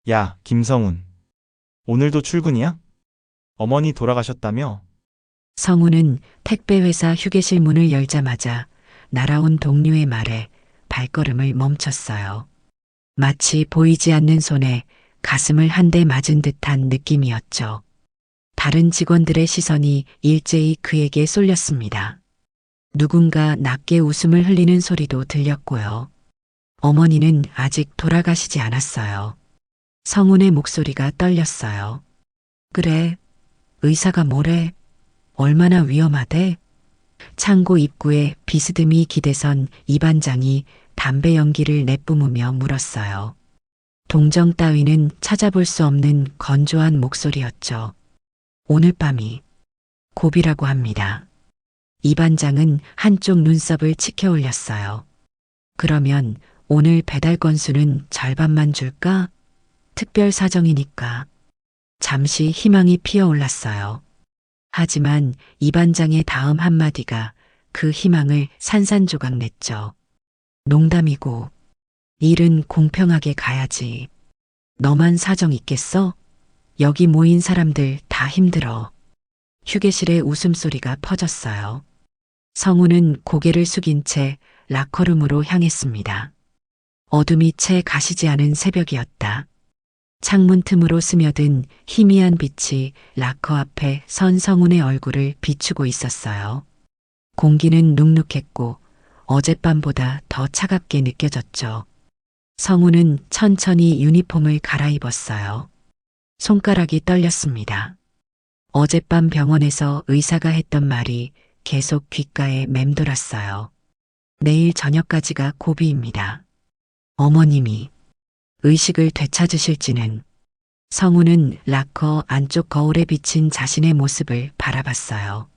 야, 김성훈. 오늘도 출근이야? 어머니 돌아가셨다며? 성우는 택배회사 휴게실 문을 열자마자 날아온 동료의 말에 발걸음을 멈췄어요. 마치 보이지 않는 손에 가슴을 한 대 맞은 듯한 느낌이었죠. 다른 직원들의 시선이 일제히 그에게 쏠렸습니다. 누군가 낮게 웃음을 흘리는 소리도 들렸고요. 어머니는 아직 돌아가시지 않았어요. 성운의 목소리가 떨렸어요. 그래, 의사가 뭐래? 얼마나 위험하대? 창고 입구에 비스듬히 기대선 이 반장이 담배 연기를 내뿜으며 물었어요. 동정 따위는 찾아볼 수 없는 건조한 목소리였죠. 오늘 밤이 고비라고 합니다. 이 반장은 한쪽 눈썹을 치켜 올렸어요. 그러면 오늘 배달 건수는 절반만 줄까? 특별 사정이니까. 잠시 희망이 피어올랐어요. 하지만 이 반장의 다음 한마디가 그 희망을 산산조각 냈죠. 농담이고, 일은 공평하게 가야지. 너만 사정 있겠어? 여기 모인 사람들 다 힘들어. 휴게실에 웃음소리가 퍼졌어요. 성우는 고개를 숙인 채 라커룸으로 향했습니다. 어둠이 채 가시지 않은 새벽이었다. 창문 틈으로 스며든 희미한 빛이 라커 앞에 선 성운의 얼굴을 비추고 있었어요. 공기는 눅눅했고 어젯밤보다 더 차갑게 느껴졌죠. 성운은 천천히 유니폼을 갈아입었어요. 손가락이 떨렸습니다. 어젯밤 병원에서 의사가 했던 말이 계속 귓가에 맴돌았어요. 내일 저녁까지가 고비입니다. 어머님이 의식을 되찾으실지는. 성우는 라커 안쪽 거울에 비친 자신의 모습을 바라봤어요.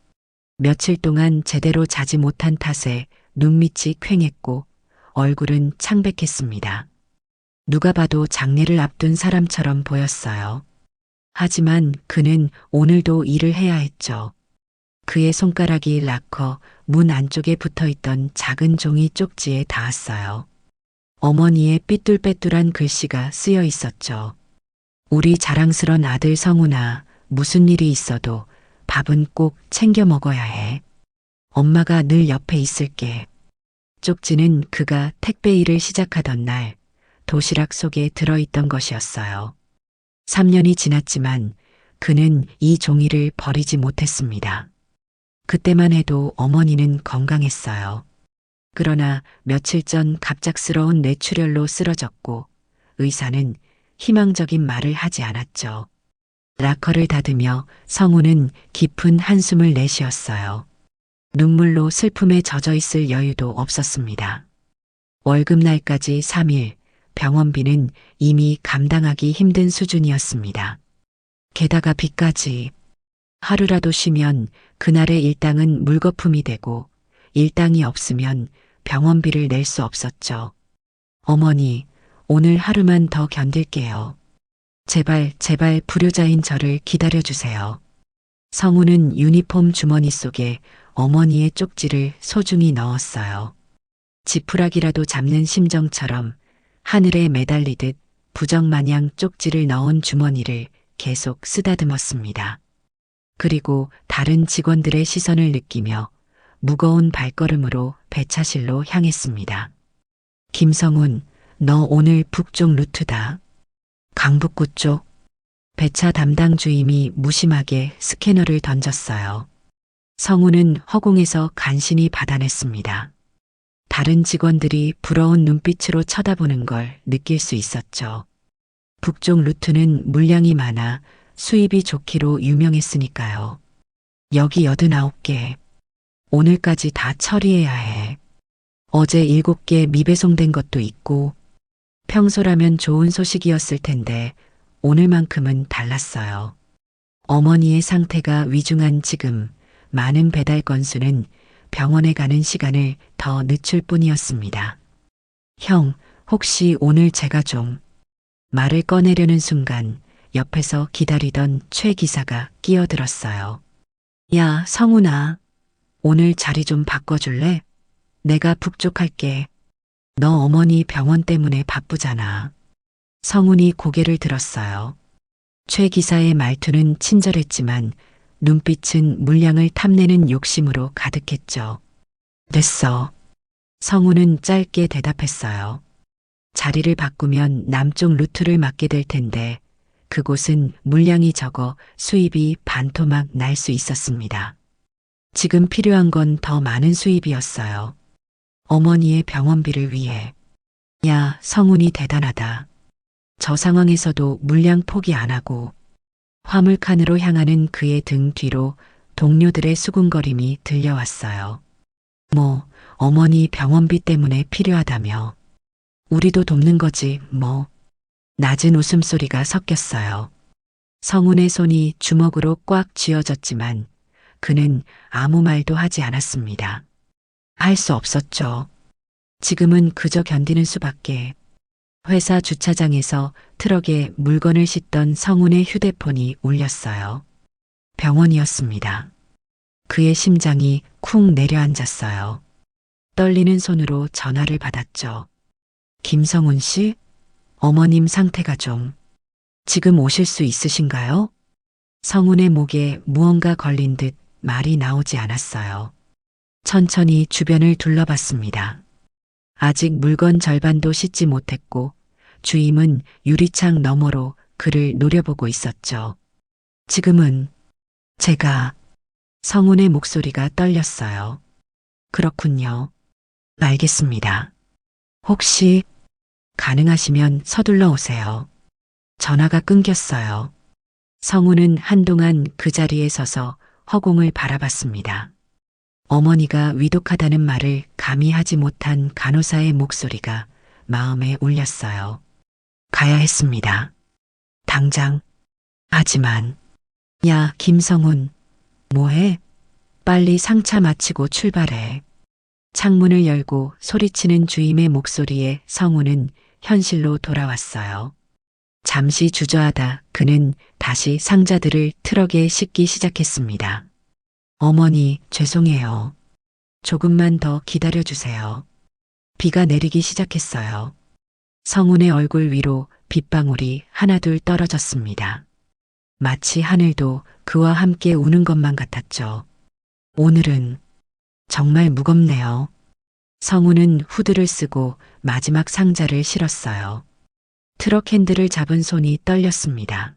며칠 동안 제대로 자지 못한 탓에 눈밑이 퀭했고 얼굴은 창백했습니다. 누가 봐도 장례를 앞둔 사람처럼 보였어요. 하지만 그는 오늘도 일을 해야 했죠. 그의 손가락이 라커 문 안쪽에 붙어있던 작은 종이 쪽지에 닿았어요. 어머니의 삐뚤빼뚤한 글씨가 쓰여 있었죠. 우리 자랑스런 아들 성훈아, 무슨 일이 있어도 밥은 꼭 챙겨 먹어야 해. 엄마가 늘 옆에 있을게. 쪽지는 그가 택배 일을 시작하던 날 도시락 속에 들어있던 것이었어요. 3년이 지났지만 그는 이 종이를 버리지 못했습니다. 그때만 해도 어머니는 건강했어요. 그러나 며칠 전 갑작스러운 뇌출혈로 쓰러졌고 의사는 희망적인 말을 하지 않았죠. 라커를 닫으며 성우는 깊은 한숨을 내쉬었어요. 눈물로 슬픔에 젖어 있을 여유도 없었습니다. 월급날까지 3일, 병원비는 이미 감당하기 힘든 수준이었습니다. 게다가 빚까지. 하루라도 쉬면 그날의 일당은 물거품이 되고 일당이 없으면 병원비를 낼 수 없었죠. 어머니, 오늘 하루만 더 견딜게요. 제발, 제발 불효자인 저를 기다려주세요. 성우는 유니폼 주머니 속에 어머니의 쪽지를 소중히 넣었어요. 지푸라기라도 잡는 심정처럼 하늘에 매달리듯 부적마냥 쪽지를 넣은 주머니를 계속 쓰다듬었습니다. 그리고 다른 직원들의 시선을 느끼며 무거운 발걸음으로 배차실로 향했습니다. 김성훈, 너 오늘 북쪽 루트다. 강북구 쪽. 배차 담당 주임이 무심하게 스캐너를 던졌어요. 성훈은 허공에서 간신히 받아냈습니다. 다른 직원들이 부러운 눈빛으로 쳐다보는 걸 느낄 수 있었죠. 북쪽 루트는 물량이 많아 수입이 좋기로 유명했으니까요. 여기 89개. 오늘까지 다 처리해야 해. 어제 7개 미배송된 것도 있고 평소라면 좋은 소식이었을 텐데 오늘만큼은 달랐어요. 어머니의 상태가 위중한 지금 많은 배달 건수는 병원에 가는 시간을 더 늦출 뿐이었습니다. 형, 혹시 오늘 제가 좀 말을 꺼내려는 순간 옆에서 기다리던 최 기사가 끼어들었어요. 야, 성훈아. 오늘 자리 좀 바꿔줄래? 내가 북쪽 할게. 너 어머니 병원 때문에 바쁘잖아. 성훈이 고개를 들었어요. 최 기사의 말투는 친절했지만 눈빛은 물량을 탐내는 욕심으로 가득했죠. 됐어. 성훈은 짧게 대답했어요. 자리를 바꾸면 남쪽 루트를 맡게 될 텐데 그곳은 물량이 적어 수입이 반토막 날 수 있었습니다. 지금 필요한 건 더 많은 수입이었어요. 어머니의 병원비를 위해. 야, 성훈이 대단하다. 저 상황에서도 물량 포기 안 하고 화물칸으로 향하는 그의 등 뒤로 동료들의 수군거림이 들려왔어요. 뭐, 어머니 병원비 때문에 필요하다며. 우리도 돕는 거지, 뭐. 낮은 웃음소리가 섞였어요. 성훈의 손이 주먹으로 꽉 쥐어졌지만 그는 아무 말도 하지 않았습니다. 할 수 없었죠. 지금은 그저 견디는 수밖에. 회사 주차장에서 트럭에 물건을 싣던 성훈의 휴대폰이 울렸어요. 병원이었습니다. 그의 심장이 쿵 내려앉았어요. 떨리는 손으로 전화를 받았죠. 김성훈 씨? 어머님 상태가 좀. 지금 오실 수 있으신가요? 성훈의 목에 무언가 걸린 듯 말이 나오지 않았어요. 천천히 주변을 둘러봤습니다. 아직 물건 절반도 싣지 못했고 주임은 유리창 너머로 그를 노려보고 있었죠. 지금은 제가 성훈의 목소리가 떨렸어요. 그렇군요. 알겠습니다. 혹시 가능하시면 서둘러 오세요. 전화가 끊겼어요. 성훈은 한동안 그 자리에 서서 허공을 바라봤습니다. 어머니가 위독하다는 말을 감히 하지 못한 간호사의 목소리가 마음에 울렸어요. 가야 했습니다. 당장. 하지만. 야, 김성훈. 뭐해? 빨리 상차 마치고 출발해. 창문을 열고 소리치는 주임의 목소리에 성훈은 현실로 돌아왔어요. 잠시 주저하다 그는 다시 상자들을 트럭에 싣기 시작했습니다. 어머니, 죄송해요. 조금만 더 기다려주세요. 비가 내리기 시작했어요. 성훈의 얼굴 위로 빗방울이 하나둘 떨어졌습니다. 마치 하늘도 그와 함께 우는 것만 같았죠. 오늘은 정말 무겁네요. 성훈은 후드를 쓰고 마지막 상자를 실었어요. 트럭 핸들을 잡은 손이 떨렸습니다.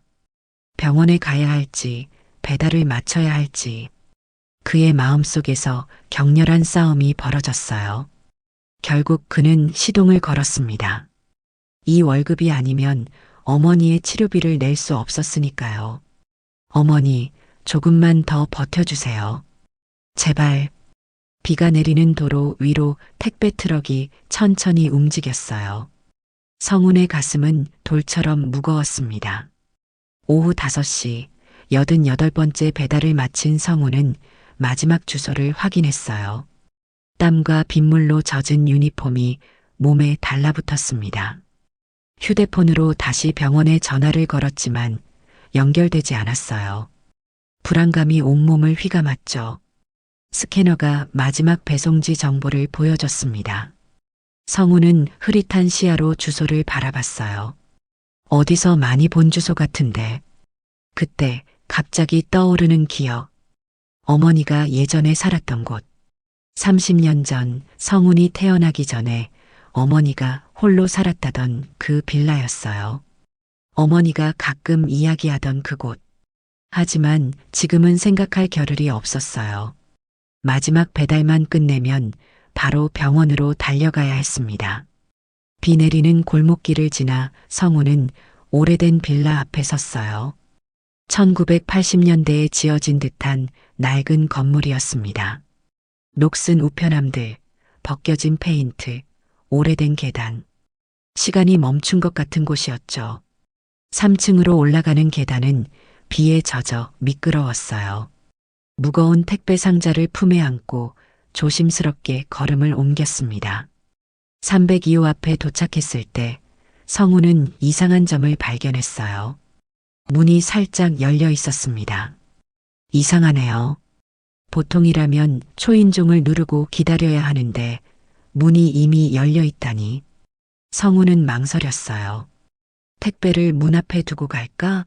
병원에 가야 할지, 배달을 마쳐야 할지, 그의 마음속에서 격렬한 싸움이 벌어졌어요. 결국 그는 시동을 걸었습니다. 이 월급이 아니면 어머니의 치료비를 낼 수 없었으니까요. 어머니, 조금만 더 버텨주세요. 제발. 비가 내리는 도로 위로 택배 트럭이 천천히 움직였어요. 성훈의 가슴은 돌처럼 무거웠습니다. 오후 5시 88번째 배달을 마친 성훈은 마지막 주소를 확인했어요. 땀과 빗물로 젖은 유니폼이 몸에 달라붙었습니다. 휴대폰으로 다시 병원에 전화를 걸었지만 연결되지 않았어요. 불안감이 온몸을 휘감았죠. 스캐너가 마지막 배송지 정보를 보여줬습니다. 성훈은 흐릿한 시야로 주소를 바라봤어요. 어디서 많이 본 주소 같은데. 그때 갑자기 떠오르는 기억. 어머니가 예전에 살았던 곳. 30년 전 성훈이 태어나기 전에 어머니가 홀로 살았다던 그 빌라였어요. 어머니가 가끔 이야기하던 그곳. 하지만 지금은 생각할 겨를이 없었어요. 마지막 배달만 끝내면 바로 병원으로 달려가야 했습니다. 비 내리는 골목길을 지나 성훈은 오래된 빌라 앞에 섰어요. 1980년대에 지어진 듯한 낡은 건물이었습니다. 녹슨 우편함들, 벗겨진 페인트, 오래된 계단. 시간이 멈춘 것 같은 곳이었죠. 3층으로 올라가는 계단은 비에 젖어 미끄러웠어요. 무거운 택배 상자를 품에 안고 조심스럽게 걸음을 옮겼습니다. 302호 앞에 도착했을 때 성훈은 이상한 점을 발견했어요. 문이 살짝 열려 있었습니다. 이상하네요. 보통이라면 초인종을 누르고 기다려야 하는데 문이 이미 열려 있다니. 성훈은 망설였어요. 택배를 문 앞에 두고 갈까?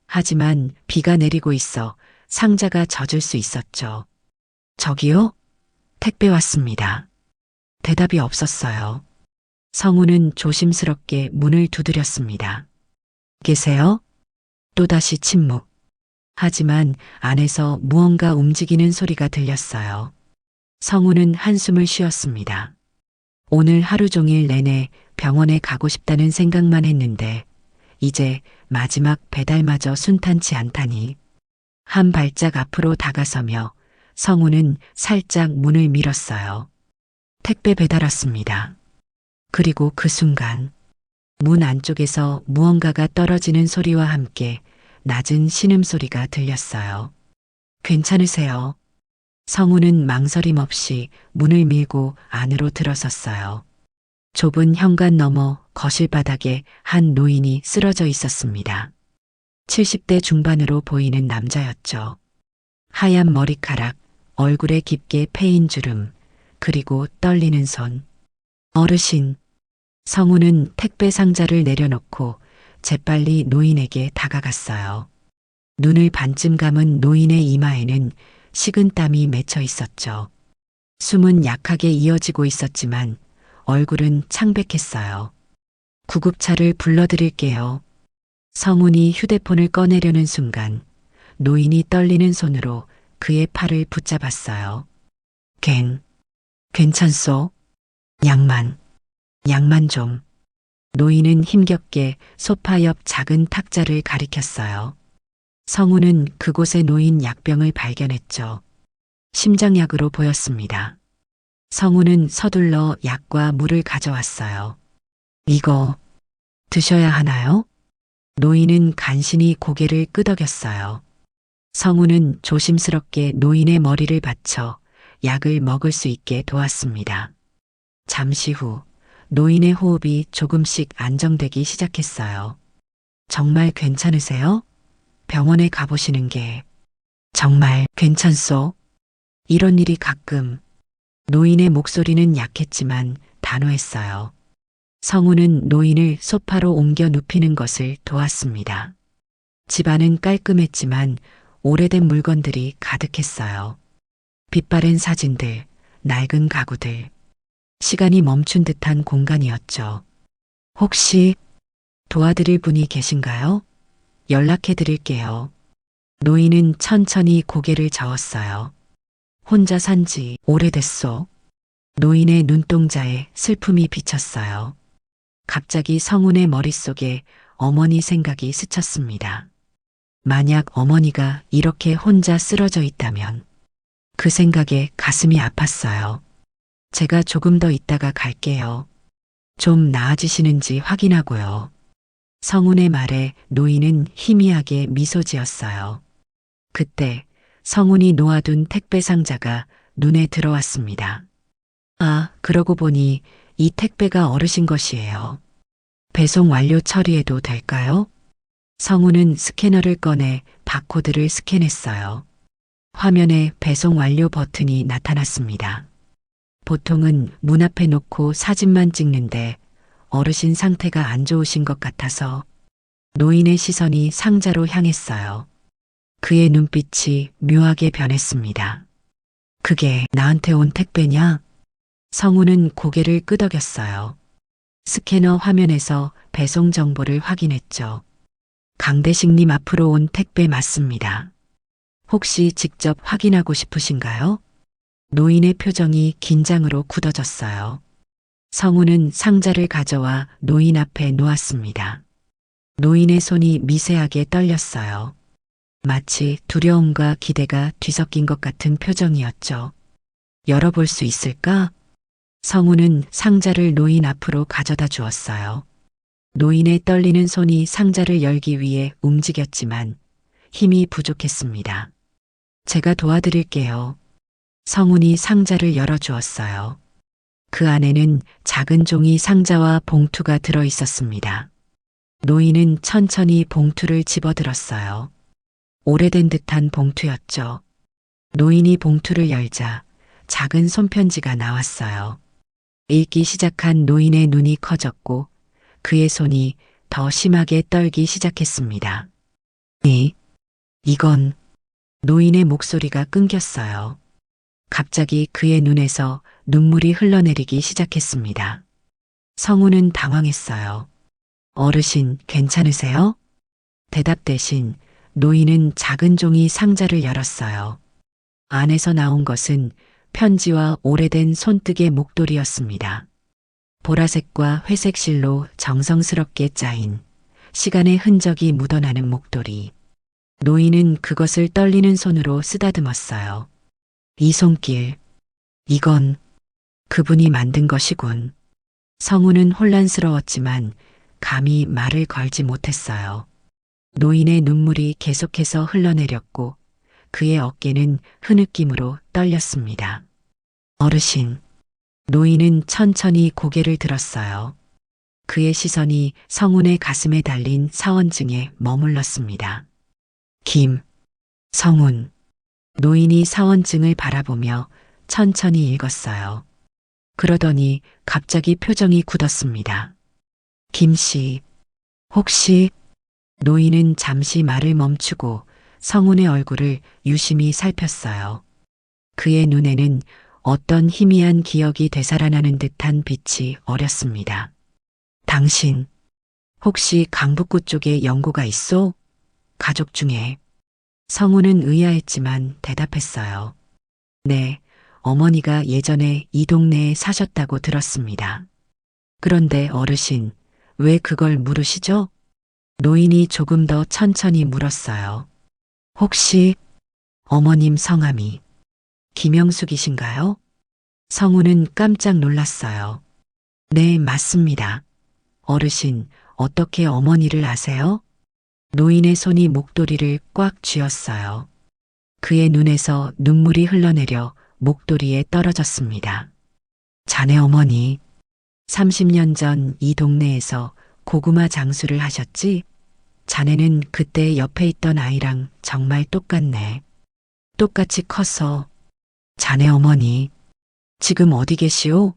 하지만 비가 내리고 있어 상자가 젖을 수 있었죠. 저기요? 택배 왔습니다. 대답이 없었어요. 성우는 조심스럽게 문을 두드렸습니다. 계세요? 또다시 침묵. 하지만 안에서 무언가 움직이는 소리가 들렸어요. 성우는 한숨을 쉬었습니다. 오늘 하루 종일 내내 병원에 가고 싶다는 생각만 했는데 이제 마지막 배달마저 순탄치 않다니. 한 발짝 앞으로 다가서며 성우는 살짝 문을 밀었어요. 택배 배달 왔습니다. 그리고 그 순간 문 안쪽에서 무언가가 떨어지는 소리와 함께 낮은 신음소리가 들렸어요. 괜찮으세요? 성우는 망설임 없이 문을 밀고 안으로 들어섰어요. 좁은 현관 너머 거실 바닥에 한 노인이 쓰러져 있었습니다. 70대 중반으로 보이는 남자였죠. 하얀 머리카락, 얼굴에 깊게 패인 주름, 그리고 떨리는 손. 어르신. 성우는 택배 상자를 내려놓고 재빨리 노인에게 다가갔어요. 눈을 반쯤 감은 노인의 이마에는 식은땀이 맺혀 있었죠. 숨은 약하게 이어지고 있었지만 얼굴은 창백했어요. 구급차를 불러드릴게요. 성훈이 휴대폰을 꺼내려는 순간 노인이 떨리는 손으로 그의 팔을 붙잡았어요. 괜찮소? 양만 좀. 노인은 힘겹게 소파 옆 작은 탁자를 가리켰어요. 성우는 그곳에 놓인 약병을 발견했죠. 심장약으로 보였습니다. 성우는 서둘러 약과 물을 가져왔어요. 이거 드셔야 하나요? 노인은 간신히 고개를 끄덕였어요. 성우는 조심스럽게 노인의 머리를 받쳐 약을 먹을 수 있게 도왔습니다. 잠시 후 노인의 호흡이 조금씩 안정되기 시작했어요. 정말 괜찮으세요? 병원에 가보시는 게 정말 괜찮소? 이런 일이 가끔. 노인의 목소리는 약했지만 단호했어요. 성우는 노인을 소파로 옮겨 눕히는 것을 도왔습니다. 집안은 깔끔했지만 오래된 물건들이 가득했어요. 빛바랜 사진들, 낡은 가구들. 시간이 멈춘 듯한 공간이었죠. 혹시 도와드릴 분이 계신가요? 연락해 드릴게요. 노인은 천천히 고개를 저었어요. 혼자 산 지 오래됐소. 노인의 눈동자에 슬픔이 비쳤어요. 갑자기 성훈의 머릿속에 어머니 생각이 스쳤습니다. 만약 어머니가 이렇게 혼자 쓰러져 있다면 그 생각에 가슴이 아팠어요. 제가 조금 더 있다가 갈게요. 좀 나아지시는지 확인하고요. 성훈의 말에 노인은 희미하게 미소 지었어요. 그때 성훈이 놓아둔 택배 상자가 눈에 들어왔습니다. 아, 그러고 보니 이 택배가 어르신 것이에요. 배송 완료 처리해도 될까요? 성훈은 스캐너를 꺼내 바코드를 스캔했어요. 화면에 배송 완료 버튼이 나타났습니다. 보통은 문 앞에 놓고 사진만 찍는데 어르신 상태가 안 좋으신 것 같아서. 노인의 시선이 상자로 향했어요. 그의 눈빛이 묘하게 변했습니다. 그게 나한테 온 택배냐? 성우는 고개를 끄덕였어요. 스캐너 화면에서 배송 정보를 확인했죠. 강대식님 앞으로 온 택배 맞습니다. 혹시 직접 확인하고 싶으신가요? 노인의 표정이 긴장으로 굳어졌어요. 성우는 상자를 가져와 노인 앞에 놓았습니다. 노인의 손이 미세하게 떨렸어요. 마치 두려움과 기대가 뒤섞인 것 같은 표정이었죠. 열어볼 수 있을까? 성우는 상자를 노인 앞으로 가져다 주었어요. 노인의 떨리는 손이 상자를 열기 위해 움직였지만 힘이 부족했습니다. 제가 도와드릴게요. 성훈이 상자를 열어주었어요. 그 안에는 작은 종이 상자와 봉투가 들어 있었습니다. 노인은 천천히 봉투를 집어들었어요. 오래된 듯한 봉투였죠. 노인이 봉투를 열자 작은 손편지가 나왔어요. 읽기 시작한 노인의 눈이 커졌고 그의 손이 더 심하게 떨기 시작했습니다. 이건 노인의 목소리가 끊겼어요. 갑자기 그의 눈에서 눈물이 흘러내리기 시작했습니다. 성우는 당황했어요. 어르신, 괜찮으세요? 대답 대신 노인은 작은 종이 상자를 열었어요. 안에서 나온 것은 편지와 오래된 손뜨개 목도리였습니다. 보라색과 회색 실로 정성스럽게 짜인 시간의 흔적이 묻어나는 목도리. 노인은 그것을 떨리는 손으로 쓰다듬었어요. 이 손길, 이건 그분이 만든 것이군. 성우는 혼란스러웠지만 감히 말을 걸지 못했어요. 노인의 눈물이 계속해서 흘러내렸고 그의 어깨는 흐느낌으로 떨렸습니다. 어르신, 노인은 천천히 고개를 들었어요. 그의 시선이 성운의 가슴에 달린 사원증에 머물렀습니다. 성운. 노인이 사원증을 바라보며 천천히 읽었어요. 그러더니 갑자기 표정이 굳었습니다. 김씨, 혹시... 노인은 잠시 말을 멈추고 성운의 얼굴을 유심히 살폈어요. 그의 눈에는 어떤 희미한 기억이 되살아나는 듯한 빛이 어렸습니다. 당신, 혹시 강북구 쪽에 연고가 있소? 가족 중에. 성우는 의아했지만 대답했어요. 네, 어머니가 예전에 이 동네에 사셨다고 들었습니다. 그런데 어르신, 왜 그걸 물으시죠? 노인이 조금 더 천천히 물었어요. 혹시 어머님 성함이 김영숙이신가요? 성우는 깜짝 놀랐어요. 네, 맞습니다. 어르신, 어떻게 어머니를 아세요? 노인의 손이 목도리를 꽉 쥐었어요. 그의 눈에서 눈물이 흘러내려 목도리에 떨어졌습니다. 자네 어머니, 30년 전 이 동네에서 고구마 장수를 하셨지? 자네는 그때 옆에 있던 아이랑 정말 똑같네. 똑같이 커서. 자네 어머니, 지금 어디 계시오?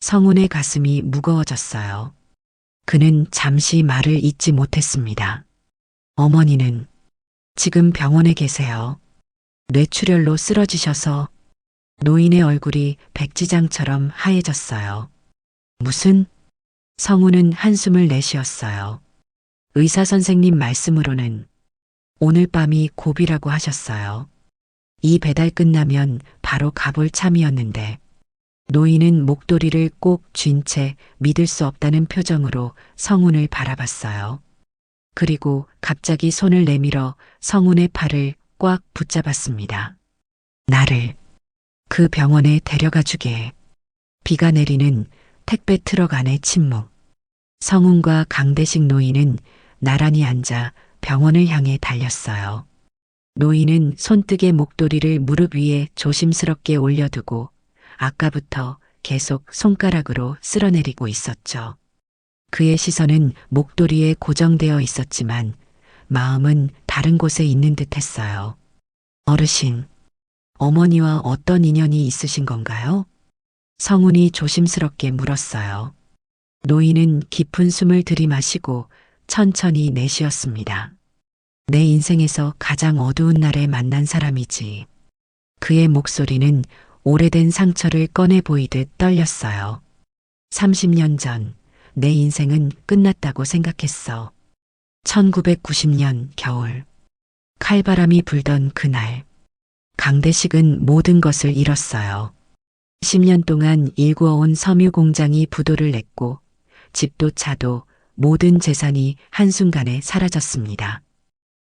성운의 가슴이 무거워졌어요. 그는 잠시 말을 잇지 못했습니다. 어머니는 지금 병원에 계세요. 뇌출혈로 쓰러지셔서. 노인의 얼굴이 백지장처럼 하얘졌어요. 무슨? 성우는 한숨을 내쉬었어요. 의사 선생님 말씀으로는 오늘 밤이 고비라고 하셨어요. 이 배달 끝나면 바로 가볼 참이었는데. 노인은 목도리를 꼭 쥔 채 믿을 수 없다는 표정으로 성운을 바라봤어요. 그리고 갑자기 손을 내밀어 성운의 팔을 꽉 붙잡았습니다. 나를 그 병원에 데려가 주게. 비가 내리는 택배 트럭 안의 침묵. 성운과 강대식 노인은 나란히 앉아 병원을 향해 달렸어요. 노인은 손뜨개 목도리를 무릎 위에 조심스럽게 올려두고 아까부터 계속 손가락으로 쓸어내리고 있었죠. 그의 시선은 목도리에 고정되어 있었지만 마음은 다른 곳에 있는 듯 했어요. 어르신, 어머니와 어떤 인연이 있으신 건가요? 성운이 조심스럽게 물었어요. 노인은 깊은 숨을 들이마시고 천천히 내쉬었습니다. 내 인생에서 가장 어두운 날에 만난 사람이지. 그의 목소리는 오래된 상처를 꺼내 보이듯 떨렸어요. 30년 전 내 인생은 끝났다고 생각했어. 1990년 겨울. 칼바람이 불던 그날. 강대식은 모든 것을 잃었어요. 10년 동안 일구어온 섬유 공장이 부도를 냈고 집도 차도 모든 재산이 한순간에 사라졌습니다.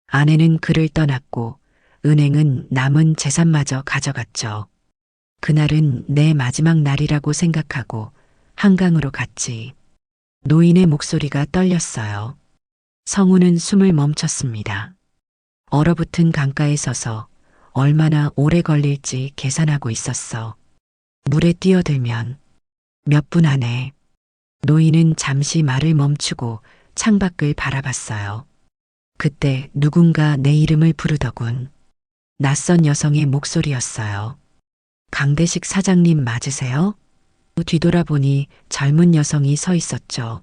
아내는 그를 떠났고 은행은 남은 재산마저 가져갔죠. 그날은 내 마지막 날이라고 생각하고 한강으로 갔지. 노인의 목소리가 떨렸어요. 성우는 숨을 멈췄습니다. 얼어붙은 강가에 서서 얼마나 오래 걸릴지 계산하고 있었어. 물에 뛰어들면 몇 분 안에. 노인은 잠시 말을 멈추고 창밖을 바라봤어요. 그때 누군가 내 이름을 부르더군. 낯선 여성의 목소리였어요. 강대식 사장님 맞으세요? 뒤돌아보니 젊은 여성이 서 있었죠.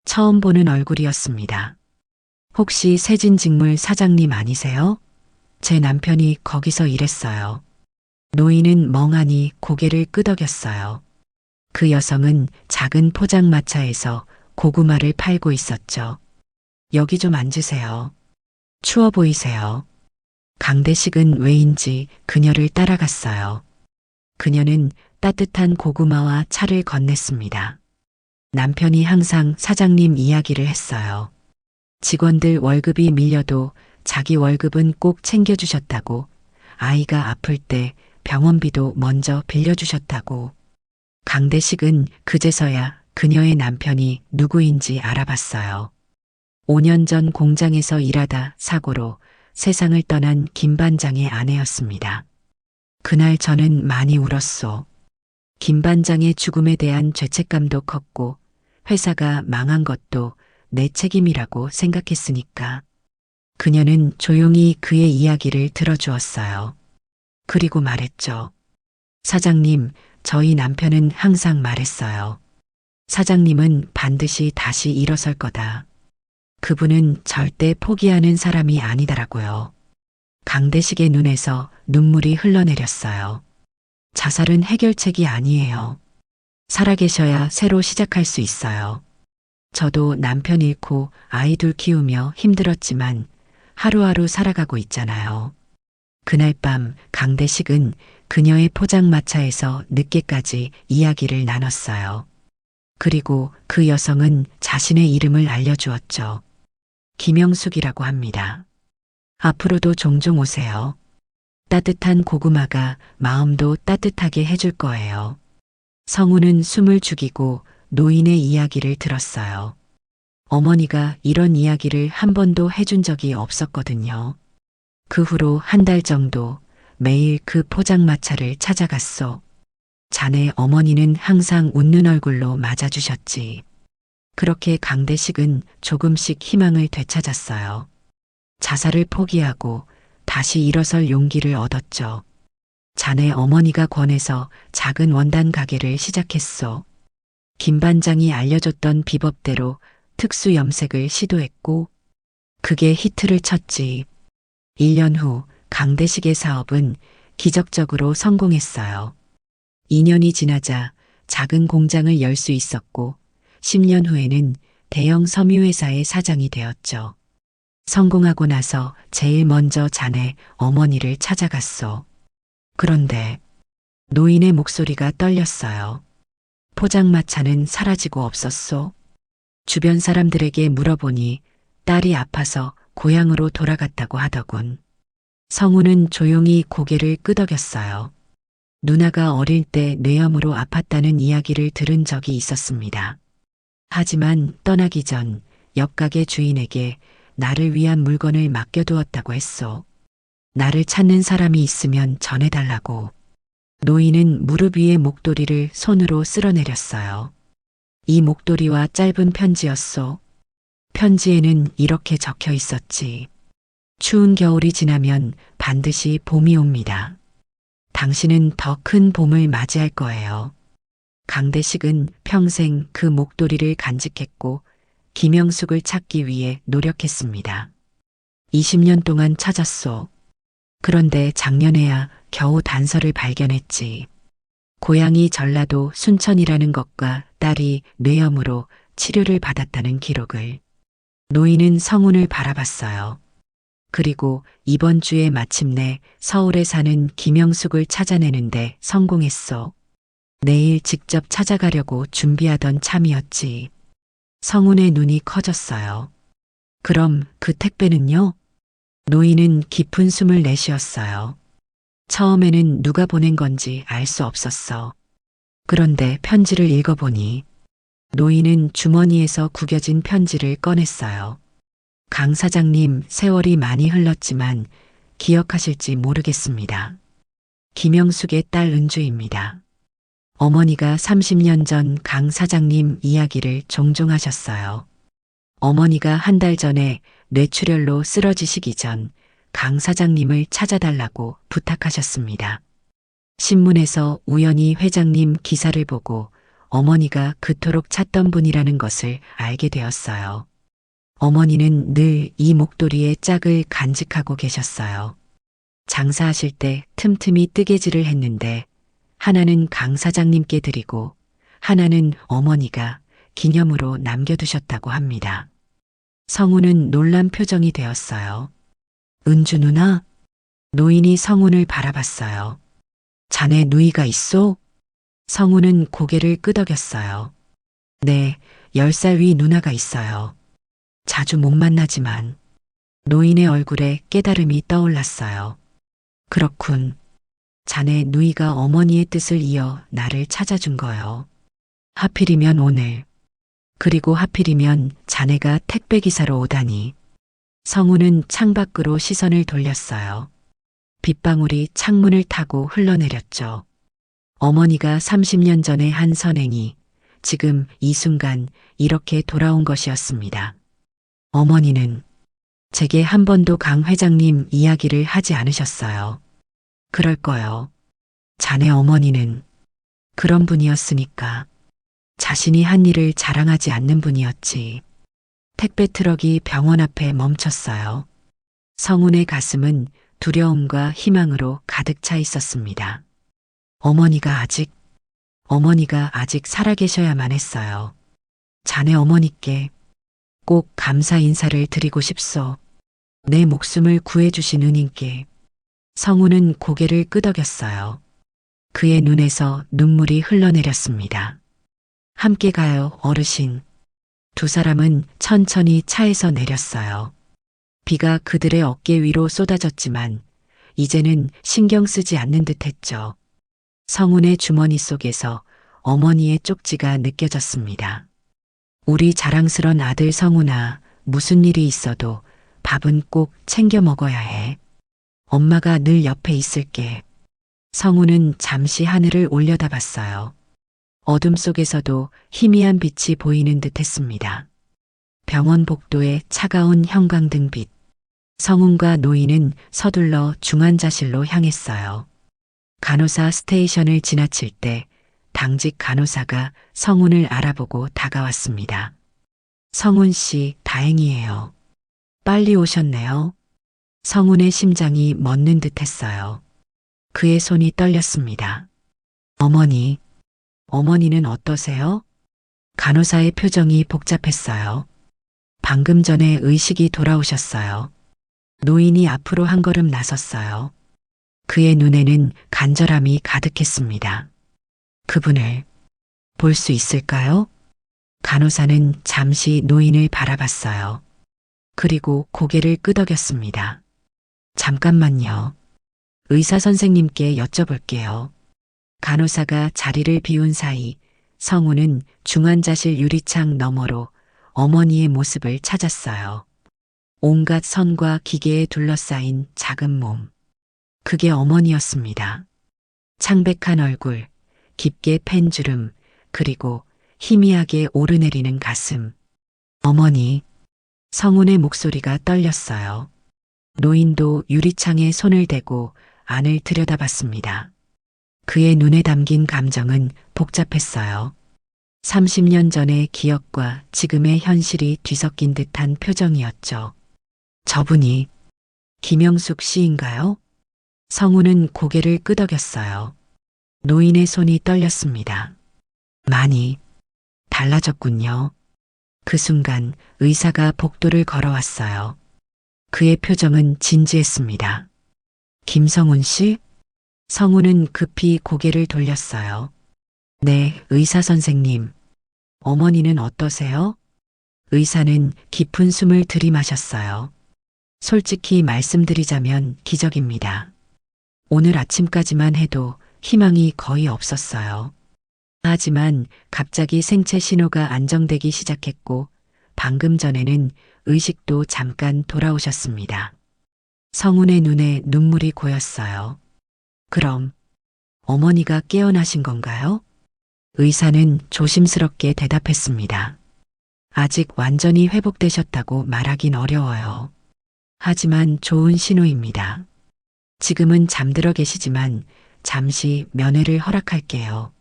처음 보는 얼굴이었습니다. 혹시 세진직물 사장님 아니세요? 제 남편이 거기서 일했어요. 노인은 멍하니 고개를 끄덕였어요. 그 여성은 작은 포장마차에서 고구마를 팔고 있었죠. 여기 좀 앉으세요. 추워 보이세요. 강대식은 왜인지 그녀를 따라갔어요. 그녀는 따뜻한 고구마와 차를 건넸습니다. 남편이 항상 사장님 이야기를 했어요. 직원들 월급이 밀려도 자기 월급은 꼭 챙겨주셨다고, 아이가 아플 때 병원비도 먼저 빌려주셨다고. 강대식은 그제서야 그녀의 남편이 누구인지 알아봤어요. 5년 전 공장에서 일하다 사고로 세상을 떠난 김 반장의 아내였습니다. 그날 저는 많이 울었소. 김 반장의 죽음에 대한 죄책감도 컸고 회사가 망한 것도 내 책임이라고 생각했으니까. 그녀는 조용히 그의 이야기를 들어주었어요. 그리고 말했죠. 사장님, 저희 남편은 항상 말했어요. 사장님은 반드시 다시 일어설 거다. 그분은 절대 포기하는 사람이 아니더라고요. 강대식의 눈에서 눈물이 흘러내렸어요. 자살은 해결책이 아니에요. 살아계셔야 새로 시작할 수 있어요. 저도 남편 잃고 아이들 키우며 힘들었지만 하루하루 살아가고 있잖아요. 그날 밤 강대식은 그녀의 포장마차에서 늦게까지 이야기를 나눴어요. 그리고 그 여성은 자신의 이름을 알려주었죠. 김영숙이라고 합니다. 앞으로도 종종 오세요. 따뜻한 고구마가 마음도 따뜻하게 해줄 거예요. 성우는 숨을 죽이고 노인의 이야기를 들었어요. 어머니가 이런 이야기를 한 번도 해준 적이 없었거든요. 그 후로 한 달 정도 매일 그 포장마차를 찾아갔소. 자네 어머니는 항상 웃는 얼굴로 맞아주셨지. 그렇게 강대식은 조금씩 희망을 되찾았어요. 자살을 포기하고 다시 일어설 용기를 얻었죠. 자네 어머니가 권해서 작은 원단 가게를 시작했소. 김 반장이 알려줬던 비법대로 특수 염색을 시도했고 그게 히트를 쳤지. 1년 후 강대식의 사업은 기적적으로 성공했어요. 2년이 지나자 작은 공장을 열 수 있었고 10년 후에는 대형 섬유회사의 사장이 되었죠. 성공하고 나서 제일 먼저 자네 어머니를 찾아갔소. 그런데 노인의 목소리가 떨렸어요. 포장마차는 사라지고 없었소. 주변 사람들에게 물어보니 딸이 아파서 고향으로 돌아갔다고 하더군. 성우는 조용히 고개를 끄덕였어요. 누나가 어릴 때 뇌염으로 아팠다는 이야기를 들은 적이 있었습니다. 하지만 떠나기 전 옆가게 주인에게 나를 위한 물건을 맡겨두었다고 했소. 나를 찾는 사람이 있으면 전해달라고. 노인은 무릎 위에 목도리를 손으로 쓸어내렸어요. 이 목도리와 짧은 편지였소. 편지에는 이렇게 적혀 있었지. 추운 겨울이 지나면 반드시 봄이 옵니다. 당신은 더 큰 봄을 맞이할 거예요. 강대식은 평생 그 목도리를 간직했고 김영숙을 찾기 위해 노력했습니다. 20년 동안 찾았소. 그런데 작년에야 겨우 단서를 발견했지. 고향이 전라도 순천이라는 것과 딸이 뇌염으로 치료를 받았다는 기록을. 노인은 성운을 바라봤어요. 그리고 이번 주에 마침내 서울에 사는 김영숙을 찾아내는데 성공했어. 내일 직접 찾아가려고 준비하던 참이었지. 성운의 눈이 커졌어요. 그럼 그 택배는요? 노인은 깊은 숨을 내쉬었어요. 처음에는 누가 보낸 건지 알 수 없었어. 그런데 편지를 읽어보니 노인은 주머니에서 구겨진 편지를 꺼냈어요. 강 사장님, 세월이 많이 흘렀지만 기억하실지 모르겠습니다. 김영숙의 딸 은주입니다. 어머니가 30년 전 강 사장님 이야기를 종종 하셨어요. 어머니가 한 달 전에 뇌출혈로 쓰러지시기 전 강 사장님을 찾아달라고 부탁하셨습니다. 신문에서 우연히 회장님 기사를 보고 어머니가 그토록 찾던 분이라는 것을 알게 되었어요. 어머니는 늘 이 목도리의 짝을 간직하고 계셨어요. 장사하실 때 틈틈이 뜨개질을 했는데 하나는 강 사장님께 드리고 하나는 어머니가 기념으로 남겨두셨다고 합니다. 성훈은 놀란 표정이 되었어요. 은주 누나? 노인이 성훈을 바라봤어요. 자네 누이가 있소? 성훈은 고개를 끄덕였어요. 네, 10살 위 누나가 있어요. 자주 못 만나지만 노인의 얼굴에 깨달음이 떠올랐어요. 그렇군. 자네 누이가 어머니의 뜻을 이어 나를 찾아준 거요. 하필이면 오늘. 그리고 하필이면 자네가 택배기사로 오다니. 성훈은 창밖으로 시선을 돌렸어요. 빗방울이 창문을 타고 흘러내렸죠. 어머니가 30년 전에 한 선행이 지금 이 순간 이렇게 돌아온 것이었습니다. 어머니는 제게 한 번도 강 회장님 이야기를 하지 않으셨어요. 그럴 거요. 자네 어머니는 그런 분이었으니까. 자신이 한 일을 자랑하지 않는 분이었지. 택배 트럭이 병원 앞에 멈췄어요. 성훈의 가슴은 두려움과 희망으로 가득 차 있었습니다. 어머니가 아직 살아계셔야만 했어요. 자네 어머니께 꼭 감사 인사를 드리고 싶소. 내 목숨을 구해주신 은인께. 성훈은 고개를 끄덕였어요. 그의 눈에서 눈물이 흘러내렸습니다. 함께 가요, 어르신. 두 사람은 천천히 차에서 내렸어요. 비가 그들의 어깨 위로 쏟아졌지만 이제는 신경 쓰지 않는 듯 했죠. 성훈의 주머니 속에서 어머니의 쪽지가 느껴졌습니다. 우리 자랑스런 아들 성훈아, 무슨 일이 있어도 밥은 꼭 챙겨 먹어야 해. 엄마가 늘 옆에 있을게. 성훈은 잠시 하늘을 올려다봤어요. 어둠 속에서도 희미한 빛이 보이는 듯 했습니다. 병원 복도에 차가운 형광등빛. 성훈과 노인은 서둘러 중환자실로 향했어요. 간호사 스테이션을 지나칠 때 당직 간호사가 성훈을 알아보고 다가왔습니다. 성훈 씨, 다행이에요. 빨리 오셨네요. 성훈의 심장이 멎는 듯 했어요. 그의 손이 떨렸습니다. 어머니는 어떠세요? 간호사의 표정이 복잡했어요. 방금 전에 의식이 돌아오셨어요. 노인이 앞으로 한 걸음 나섰어요. 그의 눈에는 간절함이 가득했습니다. 그분을 볼 수 있을까요? 간호사는 잠시 노인을 바라봤어요. 그리고 고개를 끄덕였습니다. 잠깐만요. 의사 선생님께 여쭤볼게요. 간호사가 자리를 비운 사이 성훈은 중환자실 유리창 너머로 어머니의 모습을 찾았어요. 온갖 선과 기계에 둘러싸인 작은 몸. 그게 어머니였습니다. 창백한 얼굴, 깊게 팬 주름, 그리고 희미하게 오르내리는 가슴. 어머니, 성훈의 목소리가 떨렸어요. 노인도 유리창에 손을 대고 안을 들여다봤습니다. 그의 눈에 담긴 감정은 복잡했어요. 30년 전의 기억과 지금의 현실이 뒤섞인 듯한 표정이었죠. 저분이 김영숙 씨인가요? 성훈은 고개를 끄덕였어요. 노인의 손이 떨렸습니다. 많이 달라졌군요. 그 순간 의사가 복도를 걸어왔어요. 그의 표정은 진지했습니다. 김성훈 씨? 성훈은 급히 고개를 돌렸어요. 네, 의사 선생님. 어머니는 어떠세요? 의사는 깊은 숨을 들이마셨어요. 솔직히 말씀드리자면 기적입니다. 오늘 아침까지만 해도 희망이 거의 없었어요. 하지만 갑자기 생체 신호가 안정되기 시작했고 방금 전에는 의식도 잠깐 돌아오셨습니다. 성훈의 눈에 눈물이 고였어요. 그럼 어머니가 깨어나신 건가요? 의사는 조심스럽게 대답했습니다. 아직 완전히 회복되셨다고 말하긴 어려워요. 하지만 좋은 신호입니다. 지금은 잠들어 계시지만 잠시 면회를 허락할게요.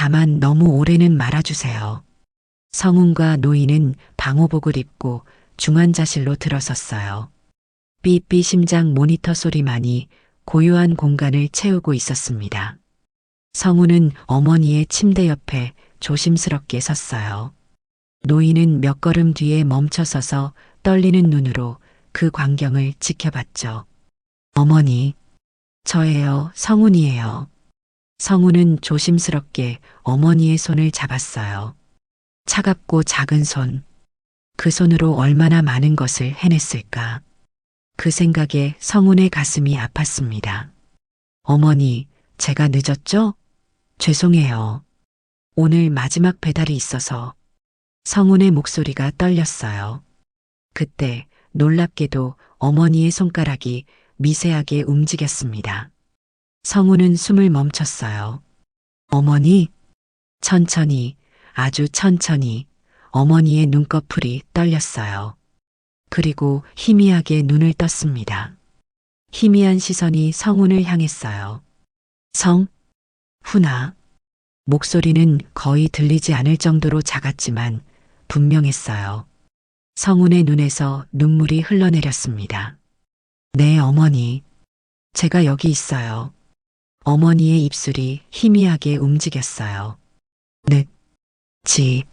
다만 너무 오래는 말아주세요. 성훈과 노인은 방호복을 입고 중환자실로 들어섰어요. 삐삐 심장 모니터 소리만이 고요한 공간을 채우고 있었습니다. 성훈은 어머니의 침대 옆에 조심스럽게 섰어요. 노인은 몇 걸음 뒤에 멈춰서서 떨리는 눈으로 그 광경을 지켜봤죠. 어머니, 저예요. 성훈이에요. 성훈은 조심스럽게 어머니의 손을 잡았어요. 차갑고 작은 손. 그 손으로 얼마나 많은 것을 해냈을까. 그 생각에 성훈의 가슴이 아팠습니다. 어머니, 제가 늦었죠? 죄송해요. 오늘 마지막 배달이 있어서. 성훈의 목소리가 떨렸어요. 그때 놀랍게도 어머니의 손가락이 미세하게 움직였습니다. 성훈은 숨을 멈췄어요. 어머니, 천천히, 아주 천천히 어머니의 눈꺼풀이 떨렸어요. 그리고 희미하게 눈을 떴습니다. 희미한 시선이 성훈을 향했어요. 훈아. 목소리는 거의 들리지 않을 정도로 작았지만 분명했어요. 성훈의 눈에서 눈물이 흘러내렸습니다. 네, 어머니. 제가 여기 있어요. 어머니의 입술이 희미하게 움직였어요. 늦지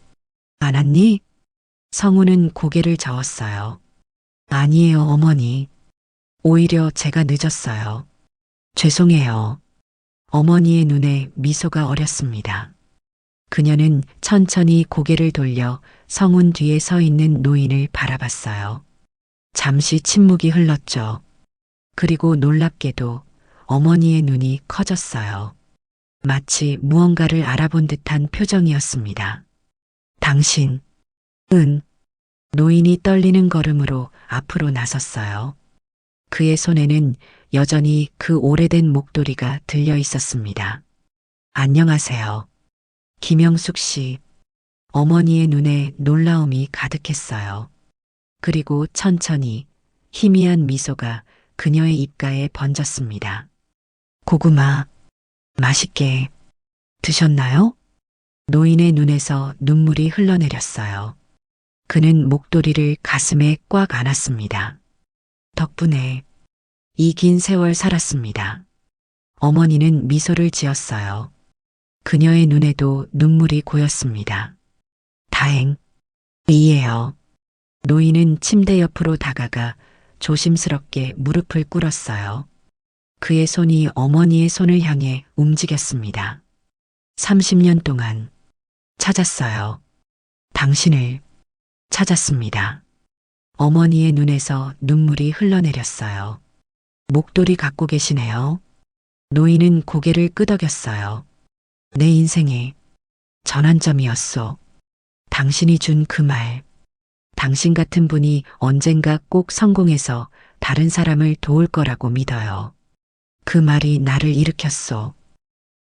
않았니? 성훈은 고개를 저었어요. 아니에요, 어머니. 오히려 제가 늦었어요. 죄송해요. 어머니의 눈에 미소가 어렸습니다. 그녀는 천천히 고개를 돌려 성훈 뒤에 서 있는 노인을 바라봤어요. 잠시 침묵이 흘렀죠. 그리고 놀랍게도 어머니의 눈이 커졌어요. 마치 무언가를 알아본 듯한 표정이었습니다. 당신, 노인이 떨리는 걸음으로 앞으로 나섰어요. 그의 손에는 여전히 그 오래된 목도리가 들려 있었습니다. 안녕하세요. 김영숙 씨. 어머니의 눈에 놀라움이 가득했어요. 그리고 천천히 희미한 미소가 그녀의 입가에 번졌습니다. 고구마, 맛있게 드셨나요? 노인의 눈에서 눈물이 흘러내렸어요. 그는 목도리를 가슴에 꽉 안았습니다. 덕분에 이 긴 세월 살았습니다. 어머니는 미소를 지었어요. 그녀의 눈에도 눈물이 고였습니다. 다행이에요. 노인은 침대 옆으로 다가가 조심스럽게 무릎을 꿇었어요. 그의 손이 어머니의 손을 향해 움직였습니다. 30년 동안 찾았어요. 당신을 찾았습니다. 어머니의 눈에서 눈물이 흘러내렸어요. 목도리 갖고 계시네요. 노인은 고개를 끄덕였어요. 내 인생의 전환점이었소. 당신이 준 그 말. 당신 같은 분이 언젠가 꼭 성공해서 다른 사람을 도울 거라고 믿어요. 그 말이 나를 일으켰소.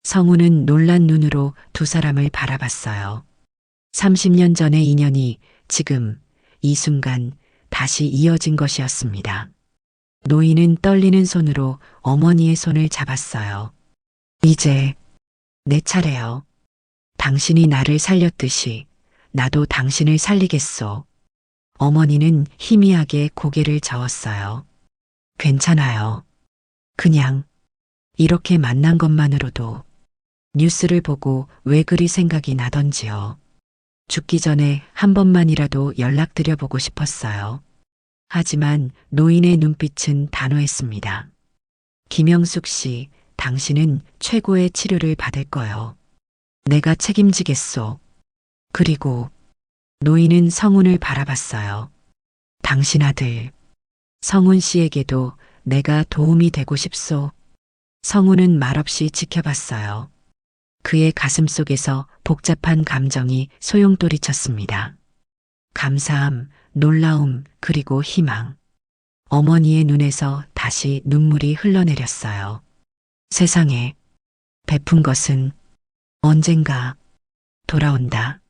성훈은 놀란 눈으로 두 사람을 바라봤어요. 30년 전의 인연이 지금 이 순간 다시 이어진 것이었습니다. 노인은 떨리는 손으로 어머니의 손을 잡았어요. 이제 내 차례요. 당신이 나를 살렸듯이 나도 당신을 살리겠소. 어머니는 희미하게 고개를 저었어요. 괜찮아요. 그냥 이렇게 만난 것만으로도 뉴스를 보고 왜 그리 생각이 나던지요. 죽기 전에 한 번만이라도 연락드려보고 싶었어요. 하지만 노인의 눈빛은 단호했습니다. 김영숙 씨, 당신은 최고의 치료를 받을 거요. 내가 책임지겠소. 그리고 노인은 성훈을 바라봤어요. 당신 아들, 성훈 씨에게도 내가 도움이 되고 싶소. 성훈은 말없이 지켜봤어요. 그의 가슴 속에서 복잡한 감정이 소용돌이쳤습니다. 감사함, 놀라움, 그리고 희망. 어머니의 눈에서 다시 눈물이 흘러내렸어요. 세상에 베푼 것은 언젠가 돌아온다.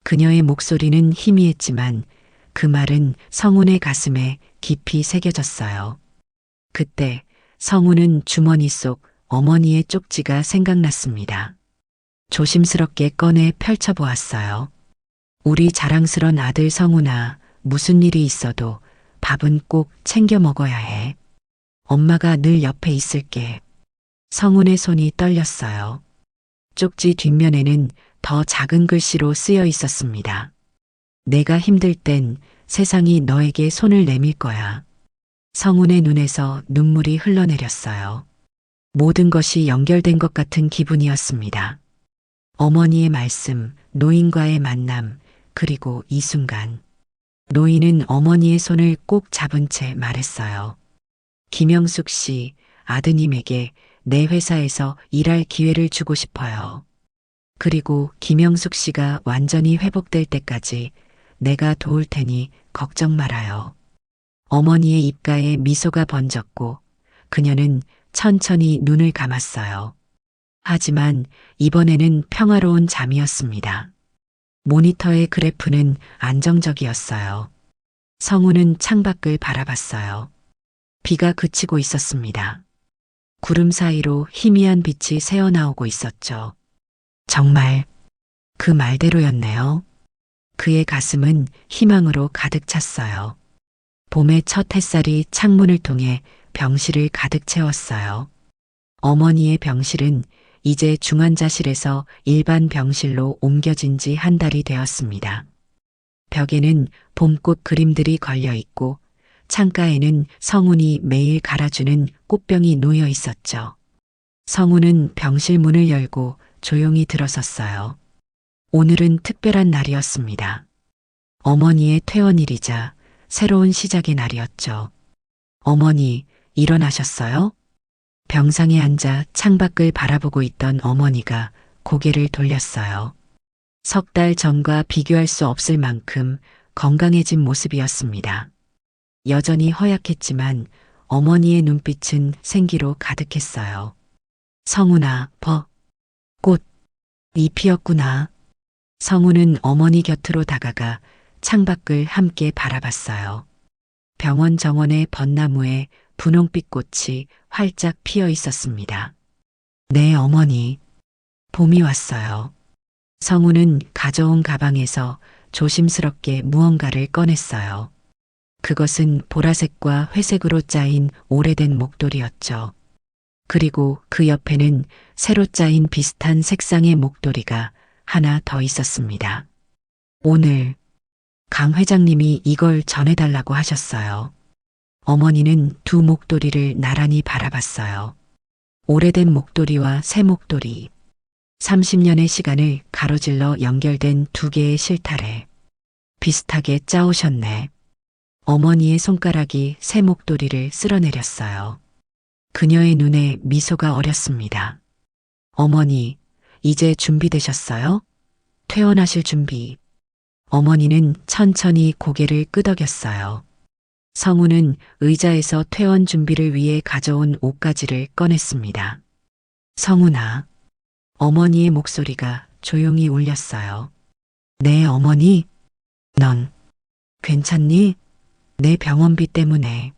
그녀의 목소리는 희미했지만 그 말은 성훈의 가슴에 깊이 새겨졌어요. 그때 성훈은 주머니 속 어머니의 쪽지가 생각났습니다. 조심스럽게 꺼내 펼쳐보았어요. 우리 자랑스런 아들 성훈아, 무슨 일이 있어도 밥은 꼭 챙겨 먹어야 해. 엄마가 늘 옆에 있을게. 성훈의 손이 떨렸어요. 쪽지 뒷면에는 더 작은 글씨로 쓰여 있었습니다. 내가 힘들 땐 세상이 너에게 손을 내밀 거야. 성훈의 눈에서 눈물이 흘러내렸어요. 모든 것이 연결된 것 같은 기분이었습니다. 어머니의 말씀, 노인과의 만남, 그리고 이 순간. 노인은 어머니의 손을 꼭 잡은 채 말했어요. 김영숙 씨, 아드님에게 내 회사에서 일할 기회를 주고 싶어요. 그리고 김영숙 씨가 완전히 회복될 때까지 내가 도울 테니 걱정 말아요. 어머니의 입가에 미소가 번졌고 그녀는 천천히 눈을 감았어요. 하지만 이번에는 평화로운 잠이었습니다. 모니터의 그래프는 안정적이었어요. 성우는 창밖을 바라봤어요. 비가 그치고 있었습니다. 구름 사이로 희미한 빛이 새어나오고 있었죠. 정말 그 말대로였네요. 그의 가슴은 희망으로 가득 찼어요. 봄의 첫 햇살이 창문을 통해 병실을 가득 채웠어요. 어머니의 병실은 이제 중환자실에서 일반 병실로 옮겨진 지 한 달이 되었습니다. 벽에는 봄꽃 그림들이 걸려 있고 창가에는 성훈이 매일 갈아주는 꽃병이 놓여 있었죠. 성훈은 병실 문을 열고 조용히 들어섰어요. 오늘은 특별한 날이었습니다. 어머니의 퇴원일이자 새로운 시작의 날이었죠. 어머니, 일어나셨어요? 병상에 앉아 창밖을 바라보고 있던 어머니가 고개를 돌렸어요. 석 달 전과 비교할 수 없을 만큼 건강해진 모습이었습니다. 여전히 허약했지만 어머니의 눈빛은 생기로 가득했어요. 성훈아, 꽃이 피었구나. 성훈은 어머니 곁으로 다가가 창밖을 함께 바라봤어요. 병원 정원의 벚나무에 분홍빛 꽃이 활짝 피어 있었습니다. 네, 어머니. 봄이 왔어요. 성훈은 가져온 가방에서 조심스럽게 무언가를 꺼냈어요. 그것은 보라색과 회색으로 짜인 오래된 목도리였죠. 그리고 그 옆에는 새로 짜인 비슷한 색상의 목도리가 하나 더 있었습니다. 오늘 강 회장님이 이걸 전해달라고 하셨어요. 어머니는 두 목도리를 나란히 바라봤어요. 오래된 목도리와 새 목도리. 30년의 시간을 가로질러 연결된 두 개의 실타래. 비슷하게 짜오셨네. 어머니의 손가락이 새 목도리를 쓸어내렸어요. 그녀의 눈에 미소가 어렸습니다. 어머니, 이제 준비되셨어요? 퇴원하실 준비. 어머니는 천천히 고개를 끄덕였어요. 성우는 의자에서 퇴원 준비를 위해 가져온 옷가지를 꺼냈습니다. 성훈아. 어머니의 목소리가 조용히 울렸어요. 네, 어머니. 넌 괜찮니? 내 병원비 때문에.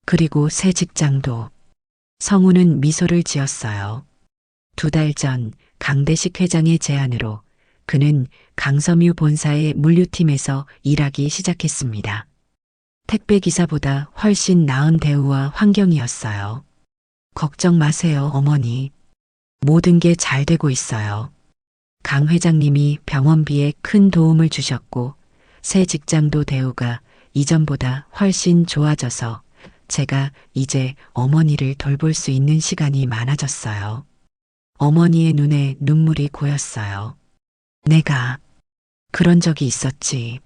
그리고 새 직장도. 성우는 미소를 지었어요. 2달 전 강대식 회장의 제안으로 그는 강섬유 본사의 물류팀에서 일하기 시작했습니다. 택배 기사보다 훨씬 나은 대우와 환경이었어요. 걱정 마세요, 어머니. 모든 게 잘 되고 있어요. 강 회장님이 병원비에 큰 도움을 주셨고 새 직장도 대우가 이전보다 훨씬 좋아져서 제가 이제 어머니를 돌볼 수 있는 시간이 많아졌어요. 어머니의 눈에 눈물이 고였어요. 내가 그런 적이 있었지.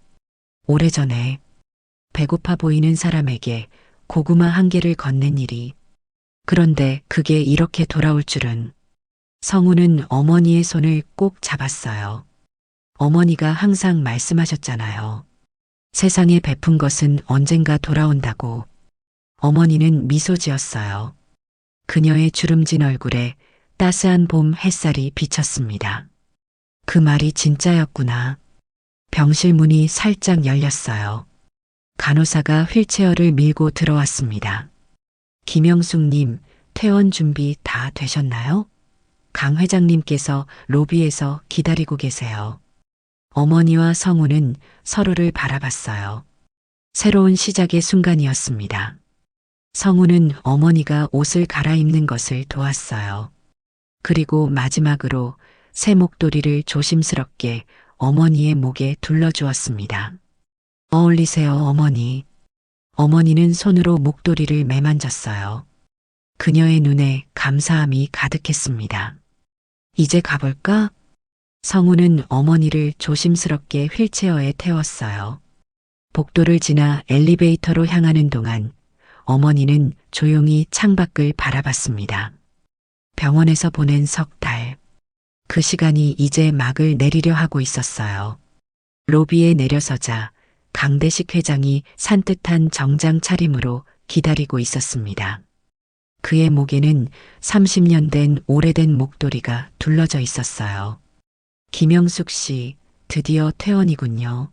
오래전에 배고파 보이는 사람에게 고구마 한 개를 건넨 일이. 그런데 그게 이렇게 돌아올 줄은. 성우는 어머니의 손을 꼭 잡았어요. 어머니가 항상 말씀하셨잖아요. 세상에 베푼 것은 언젠가 돌아온다고. 어머니는 미소 지었어요. 그녀의 주름진 얼굴에 따스한 봄 햇살이 비쳤습니다. 그 말이 진짜였구나. 병실 문이 살짝 열렸어요. 간호사가 휠체어를 밀고 들어왔습니다. 김영숙님, 퇴원 준비 다 되셨나요? 강 회장님께서 로비에서 기다리고 계세요. 어머니와 성우는 서로를 바라봤어요. 새로운 시작의 순간이었습니다. 성우는 어머니가 옷을 갈아입는 것을 도왔어요. 그리고 마지막으로 새 목도리를 조심스럽게 어머니의 목에 둘러주었습니다. 어울리세요, 어머니. 어머니는 손으로 목도리를 매만졌어요. 그녀의 눈에 감사함이 가득했습니다. 이제 가볼까? 성우는 어머니를 조심스럽게 휠체어에 태웠어요. 복도를 지나 엘리베이터로 향하는 동안 어머니는 조용히 창밖을 바라봤습니다. 병원에서 보낸 석 달. 그 시간이 이제 막을 내리려 하고 있었어요. 로비에 내려서자 강대식 회장이 산뜻한 정장 차림으로 기다리고 있었습니다. 그의 목에는 30년 된 오래된 목도리가 둘러져 있었어요. 김영숙 씨, 드디어 퇴원이군요.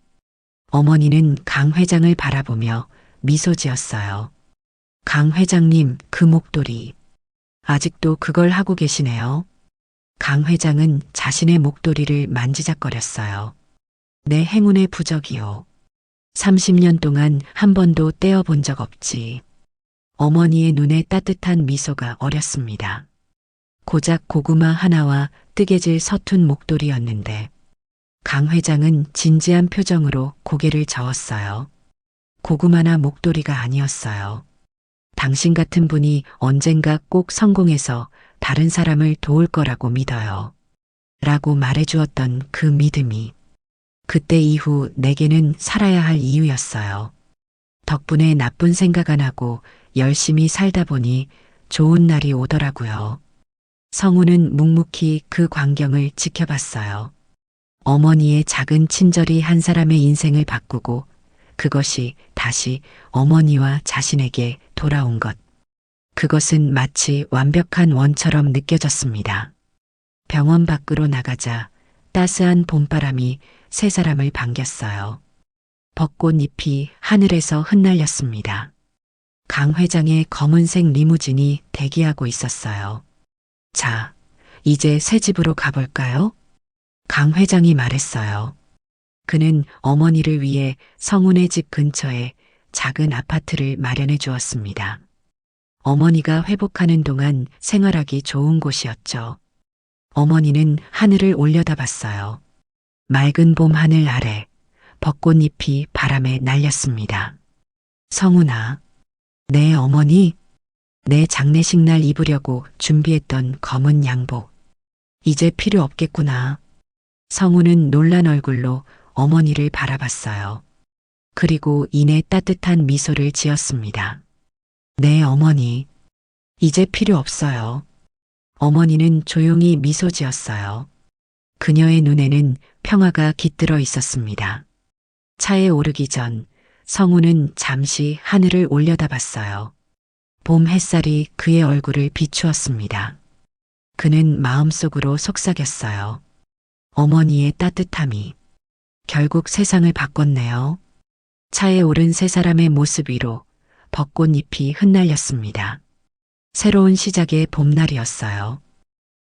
어머니는 강 회장을 바라보며 미소 지었어요. 강 회장님, 그 목도리. 아직도 그걸 하고 계시네요. 강 회장은 자신의 목도리를 만지작거렸어요. 내 행운의 부적이요. 30년 동안 한 번도 떼어본 적 없지. 어머니의 눈에 따뜻한 미소가 어렸습니다. 고작 고구마 하나와 뜨개질 서툰 목도리였는데 강 회장은 진지한 표정으로 고개를 저었어요. 고구마나 목도리가 아니었어요. 당신 같은 분이 언젠가 꼭 성공해서 다른 사람을 도울 거라고 믿어요. 라고 말해주었던 그 믿음이 그때 이후 내게는 살아야 할 이유였어요. 덕분에 나쁜 생각 안 하고 열심히 살다 보니 좋은 날이 오더라고요. 성우는 묵묵히 그 광경을 지켜봤어요. 어머니의 작은 친절이 한 사람의 인생을 바꾸고 그것이 다시 어머니와 자신에게 돌아온 것. 그것은 마치 완벽한 원처럼 느껴졌습니다. 병원 밖으로 나가자 따스한 봄바람이 세 사람을 반겼어요. 벚꽃잎이 하늘에서 흩날렸습니다. 강 회장의 검은색 리무진이 대기하고 있었어요. 자, 이제 새 집으로 가볼까요? 강 회장이 말했어요. 그는 어머니를 위해 성운의 집 근처에 작은 아파트를 마련해 주었습니다. 어머니가 회복하는 동안 생활하기 좋은 곳이었죠. 어머니는 하늘을 올려다봤어요. 맑은 봄 하늘 아래 벚꽃잎이 바람에 날렸습니다. 성운아, 내 어머니, 내 장례식 날 입으려고 준비했던 검은 양복. 이제 필요 없겠구나. 성우는 놀란 얼굴로 어머니를 바라봤어요. 그리고 이내 따뜻한 미소를 지었습니다. 네, 어머니. 이제 필요 없어요. 어머니는 조용히 미소 지었어요. 그녀의 눈에는 평화가 깃들어 있었습니다. 차에 오르기 전 성우는 잠시 하늘을 올려다봤어요. 봄 햇살이 그의 얼굴을 비추었습니다. 그는 마음속으로 속삭였어요. 어머니의 따뜻함이 결국 세상을 바꿨네요. 차에 오른 세 사람의 모습 위로 벚꽃잎이 흩날렸습니다. 새로운 시작의 봄날이었어요.